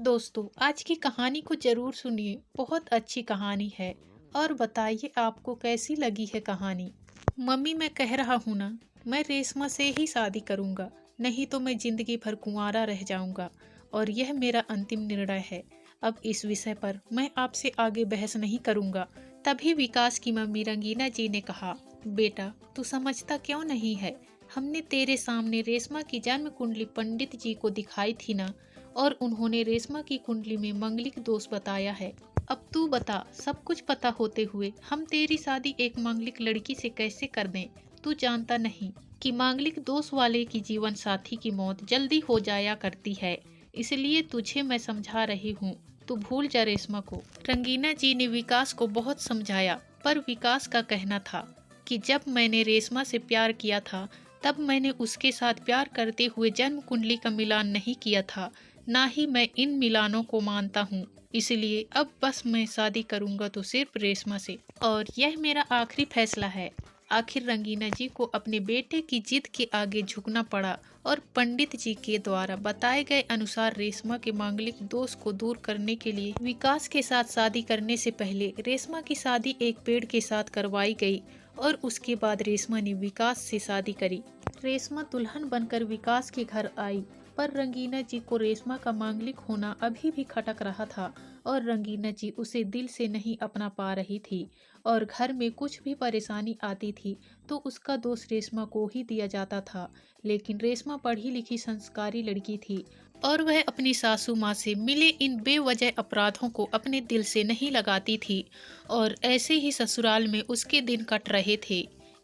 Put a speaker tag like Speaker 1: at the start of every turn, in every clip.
Speaker 1: दोस्तों, आज की कहानी को जरूर सुनिए। बहुत अच्छी कहानी है। और बताइए आपको कैसी लगी है कहानी। मम्मी, मैं कह रहा हूँ ना, मैं रेशमा से ही शादी करूँगा। नहीं तो मैं जिंदगी भर कुंवारा रह जाऊँगा। और यह मेरा अंतिम निर्णय है। अब इस विषय पर मैं आपसे आगे बहस नहीं करूँगा। तभी विकास की मम्मी रंगीना जी ने कहा, बेटा तू समझता क्यों नहीं है। हमने तेरे सामने रेशमा की जन्म कुंडली पंडित जी को दिखाई थी ना, और उन्होंने रेशमा की कुंडली में मंगलिक दोष बताया है। अब तू बता, सब कुछ पता होते हुए हम तेरी शादी एक मांगलिक लड़की से कैसे कर दें। तू जानता नहीं कि मांगलिक दोष वाले की जीवन साथी की मौत जल्दी हो जाया करती है। इसलिए तुझे मैं समझा रही हूँ, तू भूल जा रेशमा को। रंगीना जी ने विकास को बहुत समझाया, पर विकास का कहना था कि जब मैंने रेशमा से प्यार किया था, तब मैंने उसके साथ प्यार करते हुए जन्म कुंडली का मिलान नहीं किया था। ना ही मैं इन मिलानों को मानता हूँ। इसलिए अब बस मैं शादी करूँगा तो सिर्फ रेशमा से, और यह मेरा आखिरी फैसला है। आखिर रंगीना जी को अपने बेटे की जिद के आगे झुकना पड़ा, और पंडित जी के द्वारा बताए गए अनुसार रेशमा के मांगलिक दोष को दूर करने के लिए विकास के साथ शादी करने से पहले रेशमा की शादी एक पेड़ के साथ करवाई गई। और उसके बाद रेशमा ने विकास से शादी करी। रेशमा दुल्हन बनकर विकास के घर आई, पर रंगीना जी को रेशमा का मांगलिक होना अभी भी खटक रहा था, और रंगीना जी उसे दिल से नहीं अपना पा रही थी। और घर में कुछ भी परेशानी आती थी तो उसका दोष रेशमा को ही दिया जाता था। लेकिन रेशमा पढ़ी लिखी संस्कारी लड़की थी, और वह अपनी सासू माँ से मिले इन बेवजह अपराधों को अपने दिल से नहीं लगाती थी। और ऐसे ही ससुराल में उसके दिन कट रहे थे।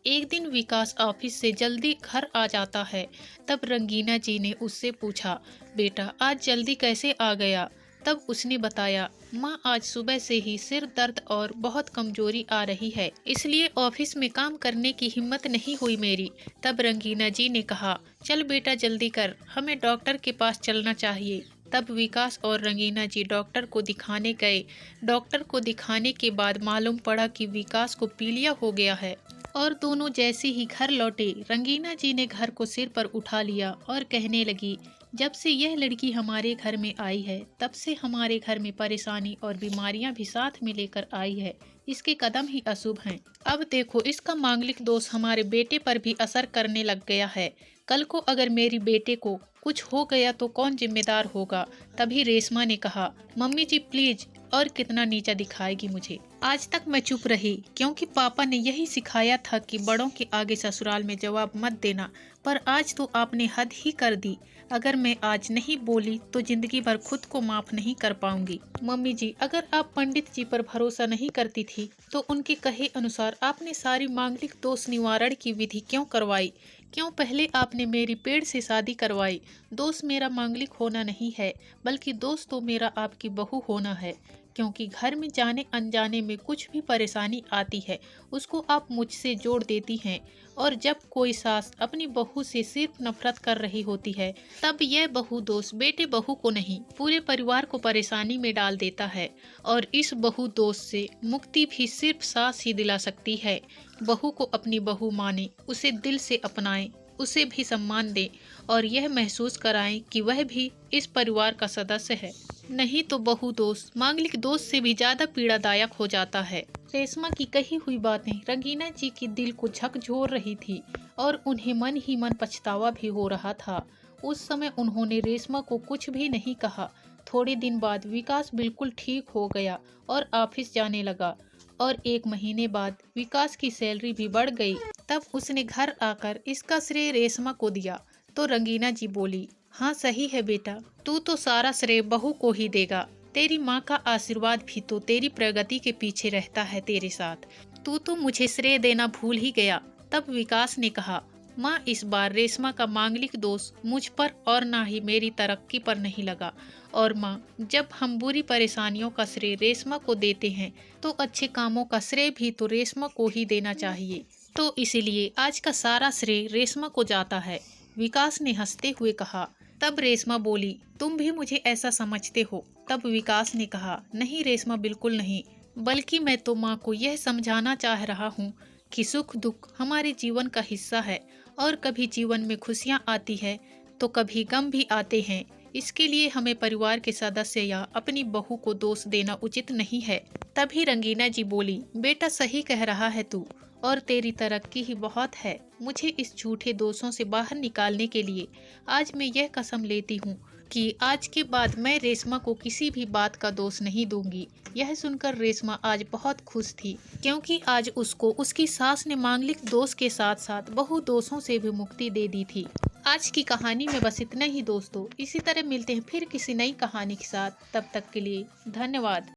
Speaker 1: एक दिन विकास ऑफिस से जल्दी घर आ जाता है। तब रंगीना जी ने उससे पूछा, बेटा आज जल्दी कैसे आ गया। तब उसने बताया, माँ आज सुबह से ही सिर दर्द और बहुत कमजोरी आ रही है, इसलिए ऑफिस में काम करने की हिम्मत नहीं हुई मेरी। तब रंगीना जी ने कहा, चल बेटा जल्दी कर, हमें डॉक्टर के पास चलना चाहिए। तब विकास और रंगीना जी डॉक्टर को दिखाने गए। डॉक्टर को दिखाने के बाद मालूम पड़ा कि विकास को पीलिया हो गया है। और दोनों जैसे ही घर लौटे, रंगीना जी ने घर को सिर पर उठा लिया और कहने लगी, जब से यह लड़की हमारे घर में आई है, तब से हमारे घर में परेशानी और बीमारियां भी साथ में लेकर आई है। इसके कदम ही अशुभ हैं। अब देखो, इसका मांगलिक दोष हमारे बेटे पर भी असर करने लग गया है। कल को अगर मेरी बेटे को कुछ हो गया तो कौन जिम्मेदार होगा। तभी रेशमा ने कहा, मम्मी जी प्लीज, और कितना नीचा दिखाएगी मुझे। आज तक मैं चुप रही क्योंकि पापा ने यही सिखाया था कि बड़ों के आगे ससुराल में जवाब मत देना, पर आज तो आपने हद ही कर दी। अगर मैं आज नहीं बोली तो जिंदगी भर खुद को माफ नहीं कर पाऊंगी। मम्मी जी, अगर आप पंडित जी पर भरोसा नहीं करती थी तो उनके कहे अनुसार आपने सारी मांगलिक दोष निवारण की विधि क्यों करवाई। क्यों पहले आपने मेरी पेड़ से शादी करवाई। दोष मेरा मांगलिक होना नहीं है, बल्कि दोष तो मेरा आपकी बहू होना है। क्योंकि घर में जाने अनजाने में कुछ भी परेशानी आती है, उसको आप मुझसे जोड़ देती हैं। और जब कोई सास अपनी बहू से सिर्फ नफरत कर रही होती है, तब यह बहू दोष बेटे बहू को नहीं, पूरे परिवार को परेशानी में डाल देता है। और इस बहू दोष से मुक्ति भी सिर्फ सास ही दिला सकती है। बहू को अपनी बहू माने, उसे दिल से अपनाएं, उसे भी सम्मान दें, और यह महसूस कराएं कि वह भी इस परिवार का सदस्य है। नहीं तो बहू दोस्त मांगलिक दोस्त से भी ज्यादा पीड़ादायक हो जाता है। रेशमा की कही हुई बातें रंगीना जी के दिल को झकझोर रही थी, और उन्हें मन ही मन पछतावा भी हो रहा था। उस समय उन्होंने रेशमा को कुछ भी नहीं कहा। थोड़े दिन बाद विकास बिल्कुल ठीक हो गया और ऑफिस जाने लगा। और एक महीने बाद विकास की सैलरी भी बढ़ गई। तब उसने घर आकर इसका श्रेय रेशमा को दिया। तो रंगीना जी बोली, हाँ सही है बेटा, तू तो सारा श्रेय बहू को ही देगा। तेरी माँ का आशीर्वाद भी तो तेरी प्रगति के पीछे रहता है तेरे साथ। तू तो मुझे श्रेय देना भूल ही गया। तब विकास ने कहा, माँ इस बार रेशमा का मांगलिक दोष मुझ पर और ना ही मेरी तरक्की पर नहीं लगा। और माँ, जब हम बुरी परेशानियों का श्रेय रेशमा को देते हैं तो अच्छे कामों का श्रेय भी तो रेशमा को ही देना चाहिए। तो इसीलिए आज का सारा श्रेय रेशमा को जाता है। विकास ने हंसते हुए कहा। तब रेशमा बोली, तुम भी मुझे ऐसा समझते हो। तब विकास ने कहा, नहीं रेशमा बिल्कुल नहीं, बल्कि मैं तो माँ को यह समझाना चाह रहा हूँ कि सुख दुख हमारे जीवन का हिस्सा है, और कभी जीवन में खुशियाँ आती है तो कभी गम भी आते हैं। इसके लिए हमें परिवार के सदस्य या अपनी बहू को दोष देना उचित नहीं है। तभी रंगीना जी बोली, बेटा सही कह रहा है तू, और तेरी तरक्की ही बहुत है। मुझे इस झूठे दोषों से बाहर निकालने के लिए आज मैं यह कसम लेती हूँ कि आज के बाद मैं रेशमा को किसी भी बात का दोष नहीं दूंगी। यह सुनकर रेशमा आज बहुत खुश थी, क्योंकि आज उसको उसकी सास ने मांगलिक दोष के साथ साथ बहु दोषों से भी मुक्ति दे दी थी। आज की कहानी में बस इतना ही दोस्तों। इसी तरह मिलते हैं फिर किसी नई कहानी के साथ। तब तक के लिए धन्यवाद।